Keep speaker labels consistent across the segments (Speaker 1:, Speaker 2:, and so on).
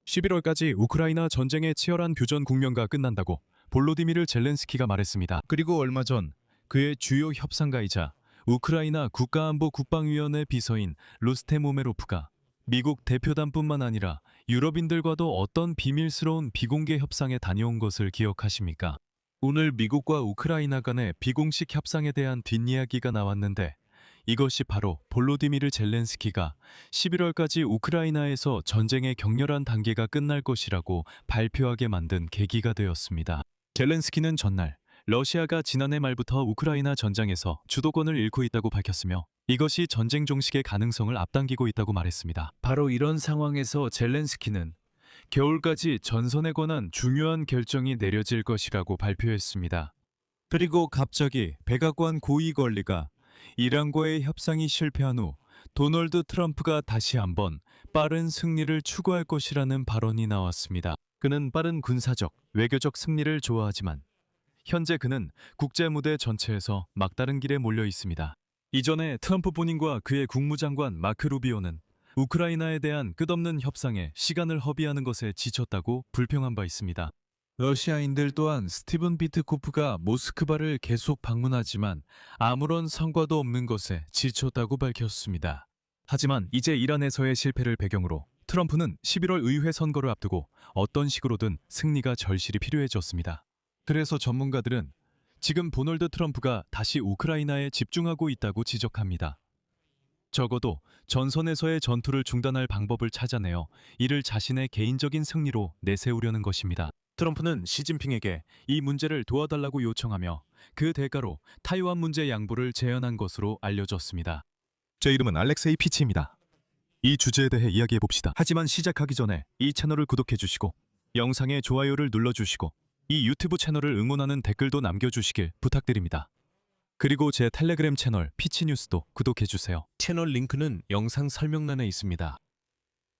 Speaker 1: 11월까지 우크라이나 전쟁의 치열한 교전 국면가 끝난다고 볼로디미르 젤렌스키가 말했습니다. 그리고 얼마 전 그의 주요 협상가이자 우크라이나 국가안보 국방위원회 비서인 루스템 우메로프가 미국 대표단뿐만 아니라 유럽인들과도 어떤 비밀스러운 비공개 협상에 다녀온 것을 기억하십니까? 오늘 미국과 우크라이나 간의 비공식 협상에 대한 뒷이야기가 나왔는데 이것이 바로 볼로디미르 젤렌스키가 11월까지 우크라이나에서 전쟁의 격렬한 단계가 끝날 것이라고 발표하게 만든 계기가 되었습니다. 젤렌스키는 전날 러시아가 지난해 말부터 우크라이나 전장에서 주도권을 잃고 있다고 밝혔으며 이것이 전쟁 종식의 가능성을 앞당기고 있다고 말했습니다. 바로 이런 상황에서 젤렌스키는 겨울까지 전선에 관한 중요한 결정이 내려질 것이라고 발표했습니다. 그리고 갑자기 백악관 고위 관리가 이란과의 협상이 실패한 후 도널드 트럼프가 다시 한번 빠른 승리를 추구할 것이라는 발언이 나왔습니다. 그는 빠른 군사적, 외교적 승리를 좋아하지만 현재 그는 국제 무대 전체에서 막다른 길에 몰려 있습니다. 이전에 트럼프 본인과 그의 국무장관 마크 루비오는 우크라이나에 대한 끝없는 협상에 시간을 허비하는 것에 지쳤다고 불평한 바 있습니다. 러시아인들 또한 스티븐 비트코프가 모스크바를 계속 방문하지만 아무런 성과도 없는 것에 지쳤다고 밝혔습니다. 하지만 이제 이란에서의 실패를 배경으로 트럼프는 11월 의회 선거를 앞두고 어떤 식으로든 승리가 절실히 필요해졌습니다. 그래서 전문가들은 지금 도널드 트럼프가 다시 우크라이나에 집중하고 있다고 지적합니다. 적어도 전선에서의 전투를 중단할 방법을 찾아내어 이를 자신의 개인적인 승리로 내세우려는 것입니다. 트럼프는 시진핑에게 이 문제를 도와달라고 요청하며 그 대가로 타이완 문제 양보를 제안한 것으로 알려졌습니다. 제 이름은 알렉세이 피치입니다. 이 주제에 대해 이야기해봅시다. 하지만 시작하기 전에 이 채널을 구독해주시고 영상에 좋아요를 눌러주시고 이 유튜브 채널을 응원하는 댓글도 남겨주시길 부탁드립니다. 그리고 제 텔레그램 채널 피치뉴스도 구독해주세요. 채널 링크는 영상 설명란에 있습니다.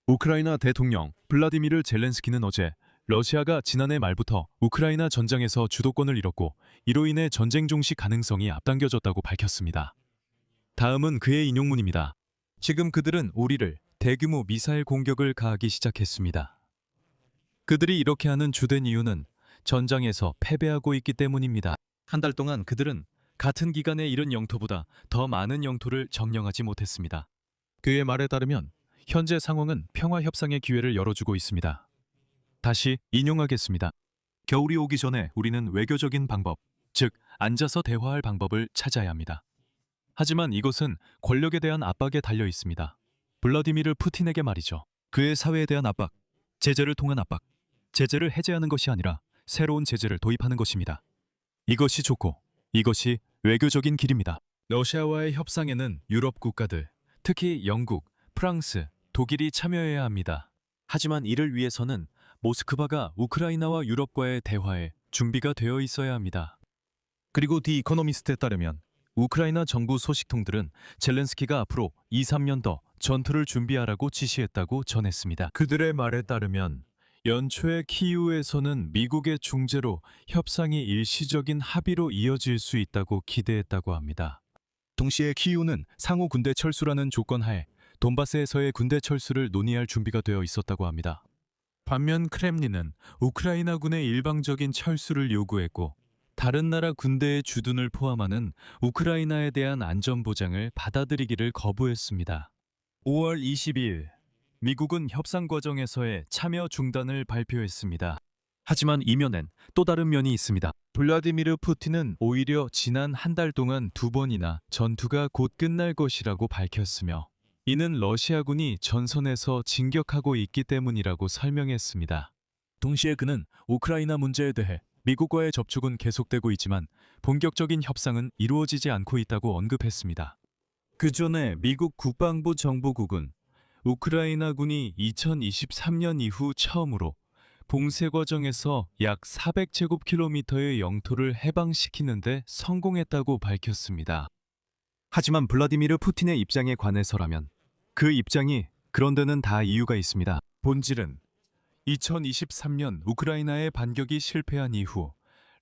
Speaker 1: 우크라이나 대통령 블라디미르 젤렌스키는 어제 러시아가 지난해 말부터 우크라이나 전장에서 주도권을 잃었고 이로 인해 전쟁 종식 가능성이 앞당겨졌다고 밝혔습니다. 다음은 그의 인용문입니다. 지금 그들은 우리를 대규모 미사일 공격을 가하기 시작했습니다. 그들이 이렇게 하는 주된 이유는 전장에서 패배하고 있기 때문입니다. 한 달 동안 그들은 같은 기간에 잃은 영토보다 더 많은 영토를 점령하지 못했습니다. 그의 말에 따르면 현재 상황은 평화 협상의 기회를 열어주고 있습니다. 다시 인용하겠습니다. 겨울이 오기 전에 우리는 외교적인 방법, 즉 앉아서 대화할 방법을 찾아야 합니다. 하지만 이것은 권력에 대한 압박에 달려 있습니다. 블라디미르 푸틴에게 말이죠. 그의 사회에 대한 압박, 제재를 통한 압박, 제재를 해제하는 것이 아니라 새로운 제재를 도입하는 것입니다. 이것이 좋고 이것이 외교적인 길입니다. 러시아와의 협상에는 유럽 국가들, 특히 영국, 프랑스, 독일이 참여해야 합니다. 하지만 이를 위해서는 모스크바가 우크라이나와 유럽과의 대화에 준비가 되어 있어야 합니다. 그리고 디 이코노미스트에 따르면 우크라이나 정부 소식통들은 젤렌스키가 앞으로 2-3년 더 전투를 준비하라고 지시했다고 전했습니다. 그들의 말에 따르면 연초에 키이우에서는 미국의 중재로 협상이 일시적인 합의로 이어질 수 있다고 기대했다고 합니다. 동시에 키이우는 상호 군대 철수라는 조건 하에 돈바스에서의 군대 철수를 논의할 준비가 되어 있었다고 합니다. 반면 크렘린은 우크라이나군의 일방적인 철수를 요구했고 다른 나라 군대의 주둔을 포함하는 우크라이나에 대한 안전보장을 받아들이기를 거부했습니다. 5월 22일 미국은 협상 과정에서의 참여 중단을 발표했습니다. 하지만 이면엔 또 다른 면이 있습니다. 블라디미르 푸틴은 오히려 지난 한 달 동안 2번이나 전투가 곧 끝날 것이라고 밝혔으며 이는 러시아군이 전선에서 진격하고 있기 때문이라고 설명했습니다. 동시에 그는 우크라이나 문제에 대해 미국과의 접촉은 계속되고 있지만 본격적인 협상은 이루어지지 않고 있다고 언급했습니다. 그 전에 미국 국방부 정보국은 우크라이나군이 2023년 이후 처음으로 봉쇄 과정에서 약 400제곱킬로미터의 영토를 해방시키는 데 성공했다고 밝혔습니다. 하지만 블라디미르 푸틴의 입장에 관해서라면 그 입장이 그런 데는 다 이유가 있습니다. 본질은 2023년 우크라이나의 반격이 실패한 이후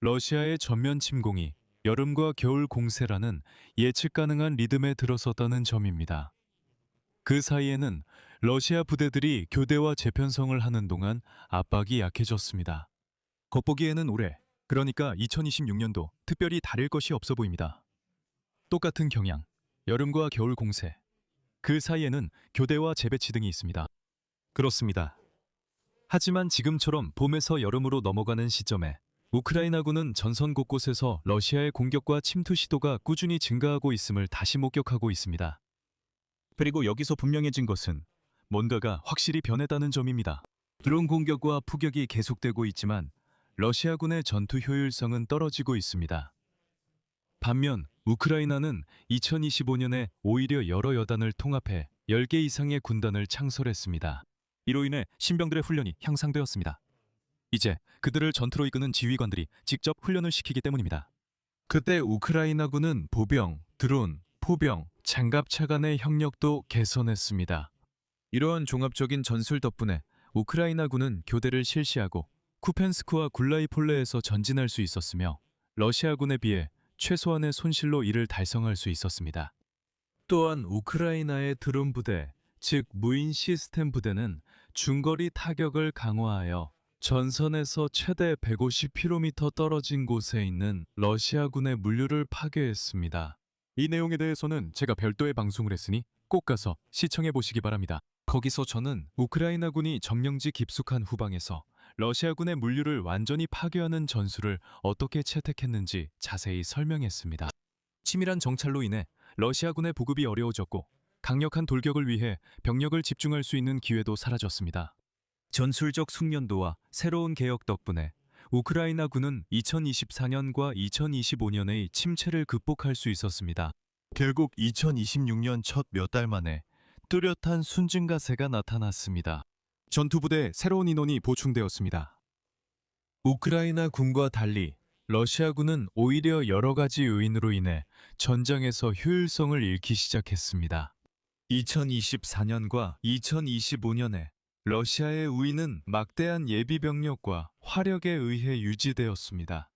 Speaker 1: 러시아의 전면 침공이 여름과 겨울 공세라는 예측 가능한 리듬에 들어섰다는 점입니다. 그 사이에는 러시아 부대들이 교대와 재편성을 하는 동안 압박이 약해졌습니다. 겉보기에는 올해, 그러니까 2026년도 특별히 다를 것이 없어 보입니다. 똑같은 경향, 여름과 겨울 공세, 그 사이에는 교대와 재배치 등이 있습니다. 그렇습니다. 하지만 지금처럼 봄에서 여름으로 넘어가는 시점에 우크라이나군은 전선 곳곳에서 러시아의 공격과 침투 시도가 꾸준히 증가하고 있음을 다시 목격하고 있습니다. 그리고 여기서 분명해진 것은 뭔가가 확실히 변했다는 점입니다. 드론 공격과 포격이 계속되고 있지만 러시아군의 전투 효율성은 떨어지고 있습니다. 반면 우크라이나는 2025년에 오히려 여러 여단을 통합해 10개 이상의 군단을 창설했습니다. 이로 인해 신병들의 훈련이 향상되었습니다. 이제 그들을 전투로 이끄는 지휘관들이 직접 훈련을 시키기 때문입니다. 그때 우크라이나군은 보병, 드론, 포병, 장갑차 간의 협력도 개선했습니다. 이러한 종합적인 전술 덕분에 우크라이나군은 교대를 실시하고 쿠펜스크와 굴라이폴레에서 전진할 수 있었으며 러시아군에 비해 최소한의 손실로 이를 달성할 수 있었습니다. 또한 우크라이나의 드론 부대, 즉 무인 시스템 부대는 중거리 타격을 강화하여 전선에서 최대 150km 떨어진 곳에 있는 러시아군의 물류를 파괴했습니다. 이 내용에 대해서는 제가 별도의 방송을 했으니 꼭 가서 시청해 보시기 바랍니다. 거기서 저는 우크라이나군이 점령지 깊숙한 후방에서 러시아군의 물류를 완전히 파괴하는 전술을 어떻게 채택했는지 자세히 설명했습니다. 치밀한 정찰로 인해 러시아군의 보급이 어려워졌고 강력한 돌격을 위해 병력을 집중할 수 있는 기회도 사라졌습니다. 전술적 숙련도와 새로운 개혁 덕분에 우크라이나군은 2024년과 2025년의 침체를 극복할 수 있었습니다. 결국 2026년 첫 몇 달 만에 뚜렷한 순증가세가 나타났습니다. 전투부대에 새로운 인원이 보충되었습니다. 우크라이나 군과 달리 러시아군은 오히려 여러 가지 요인으로 인해 전장에서 효율성을 잃기 시작했습니다. 2024년과 2025년에 러시아의 우위는 막대한 예비병력과 화력에 의해 유지되었습니다.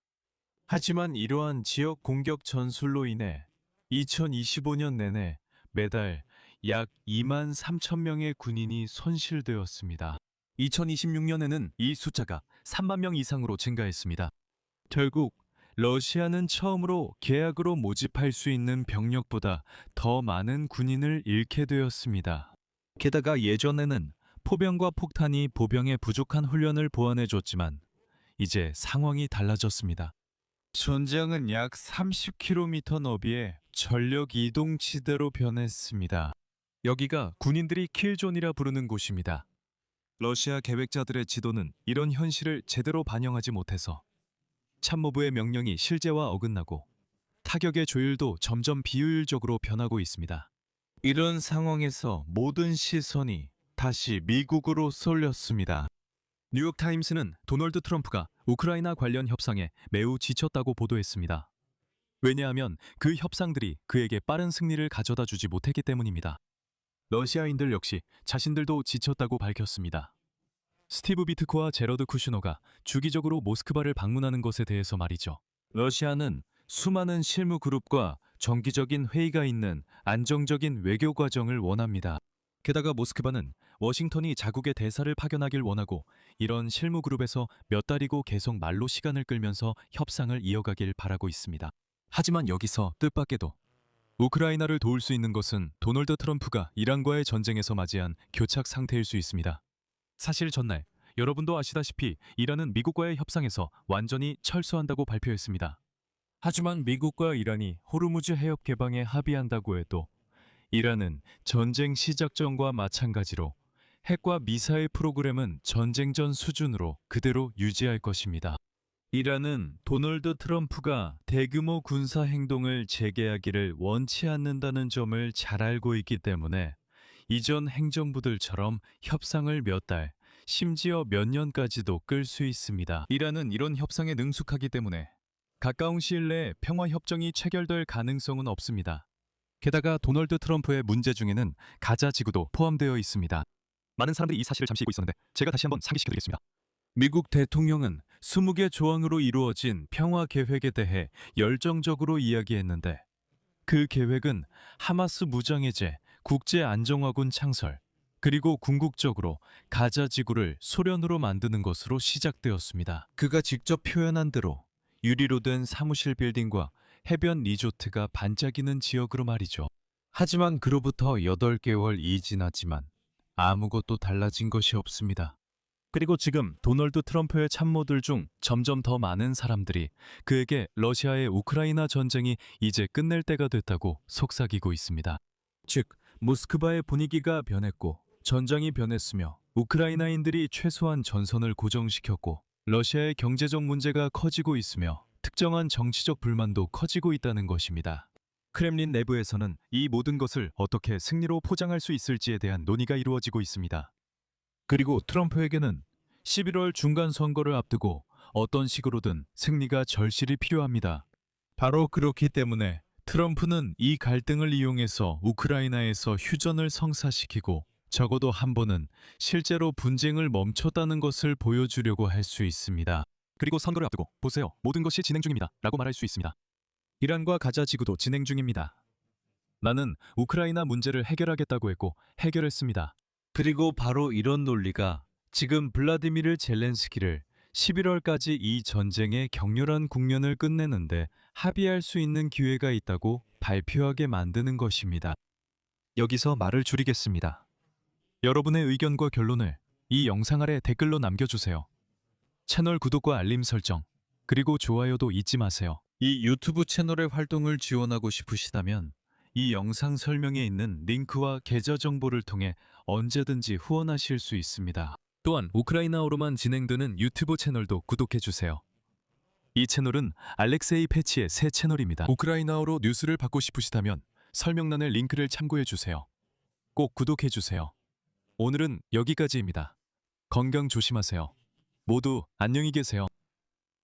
Speaker 1: 하지만 이러한 지역 공격 전술로 인해 2025년 내내 매달 약 2만 3천 명의 군인이 손실되었습니다. 2026년에는 이 숫자가 3만 명 이상으로 증가했습니다. 결국 러시아는 처음으로 계약으로 모집할 수 있는 병력보다 더 많은 군인을 잃게 되었습니다. 게다가 예전에는 포병과 폭탄이 보병의 부족한 훈련을 보완해줬지만 이제 상황이 달라졌습니다. 전장은 약 30km 너비의 전력 이동지대로 변했습니다. 여기가 군인들이 킬존이라 부르는 곳입니다. 러시아 계획자들의 지도는 이런 현실을 제대로 반영하지 못해서 참모부의 명령이 실제와 어긋나고 타격의 조율도 점점 비효율적으로 변하고 있습니다. 이런 상황에서 모든 시선이 다시 미국으로 쏠렸습니다. 뉴욕타임스는 도널드 트럼프가 우크라이나 관련 협상에 매우 지쳤다고 보도했습니다. 왜냐하면 그 협상들이 그에게 빠른 승리를 가져다 주지 못했기 때문입니다. 러시아인들 역시 자신들도 지쳤다고 밝혔습니다. 스티브 비트코와 제러드 쿠슈너가 주기적으로 모스크바를 방문하는 것에 대해서 말이죠. 러시아는 수많은 실무 그룹과 정기적인 회의가 있는 안정적인 외교 과정을 원합니다. 게다가 모스크바는 워싱턴이 자국의 대사를 파견하길 원하고 이런 실무 그룹에서 몇 달이고 계속 말로 시간을 끌면서 협상을 이어가길 바라고 있습니다. 하지만 여기서 뜻밖에도 우크라이나를 도울 수 있는 것은 도널드 트럼프가 이란과의 전쟁에서 맞이한 교착 상태일 수 있습니다. 사실 전날 여러분도 아시다시피 이란은 미국과의 협상에서 완전히 철수한다고 발표했습니다. 하지만 미국과 이란이 호르무즈 해협 개방에 합의한다고 해도 이란은 전쟁 시작 전과 마찬가지로 핵과 미사일 프로그램은 전쟁 전 수준으로 그대로 유지할 것입니다. 이란은 도널드 트럼프가 대규모 군사 행동을 재개하기를 원치 않는다는 점을 잘 알고 있기 때문에 이전 행정부들처럼 협상을 몇 달, 심지어 몇 년까지도 끌 수 있습니다. 이란은 이런 협상에 능숙하기 때문에 가까운 시일 내에 평화협정이 체결될 가능성은 없습니다. 게다가 도널드 트럼프의 문제 중에는 가자 지구도 포함되어 있습니다. 많은 사람들이 이 사실을 잠시 잊고 있었는데 제가 다시 한번 상기시켜드리겠습니다. 미국 대통령은 20개 조항으로 이루어진 평화 계획에 대해 열정적으로 이야기했는데 그 계획은 하마스 무장해제, 국제안정화군 창설, 그리고 궁극적으로 가자 지구를 소련으로 만드는 것으로 시작되었습니다. 그가 직접 표현한 대로 유리로 된 사무실 빌딩과 해변 리조트가 반짝이는 지역으로 말이죠. 하지만 그로부터 8개월이 지났지만 아무것도 달라진 것이 없습니다. 그리고 지금 도널드 트럼프의 참모들 중 점점 더 많은 사람들이 그에게 러시아의 우크라이나 전쟁이 이제 끝낼 때가 됐다고 속삭이고 있습니다. 즉, 모스크바의 분위기가 변했고 전장이 변했으며 우크라이나인들이 최소한 전선을 고정시켰고 러시아의 경제적 문제가 커지고 있으며 특정한 정치적 불만도 커지고 있다는 것입니다. 크렘린 내부에서는 이 모든 것을 어떻게 승리로 포장할 수 있을지에 대한 논의가 이루어지고 있습니다. 그리고 트럼프에게는 11월 중간 선거를 앞두고 어떤 식으로든 승리가 절실히 필요합니다. 바로 그렇기 때문에 트럼프는 이 갈등을 이용해서 우크라이나에서 휴전을 성사시키고 적어도 한 번은 실제로 분쟁을 멈췄다는 것을 보여주려고 할 수 있습니다. 그리고 선거를 앞두고 보세요. 모든 것이 진행 중입니다. 라고 말할 수 있습니다. 이란과 가자 지구도 진행 중입니다. 나는 우크라이나 문제를 해결하겠다고 했고 해결했습니다. 그리고 바로 이런 논리가 지금 블라디미르 젤렌스키를 11월까지 이 전쟁의 격렬한 국면을 끝내는데 합의할 수 있는 기회가 있다고 발표하게 만드는 것입니다. 여기서 말을 줄이겠습니다. 여러분의 의견과 결론을 이 영상 아래 댓글로 남겨주세요. 채널 구독과 알림 설정, 그리고 좋아요도 잊지 마세요. 이 유튜브 채널의 활동을 지원하고 싶으시다면 이 영상 설명에 있는 링크와 계좌 정보를 통해 언제든지 후원하실 수 있습니다. 또한 우크라이나어로만 진행되는 유튜브 채널도 구독해주세요. 이 채널은 알렉세이 패치의 새 채널입니다. 우크라이나어로 뉴스를 받고 싶으시다면 설명란의 링크를 참고해주세요. 꼭 구독해주세요. 오늘은 여기까지입니다. 건강 조심하세요. 모두 안녕히 계세요.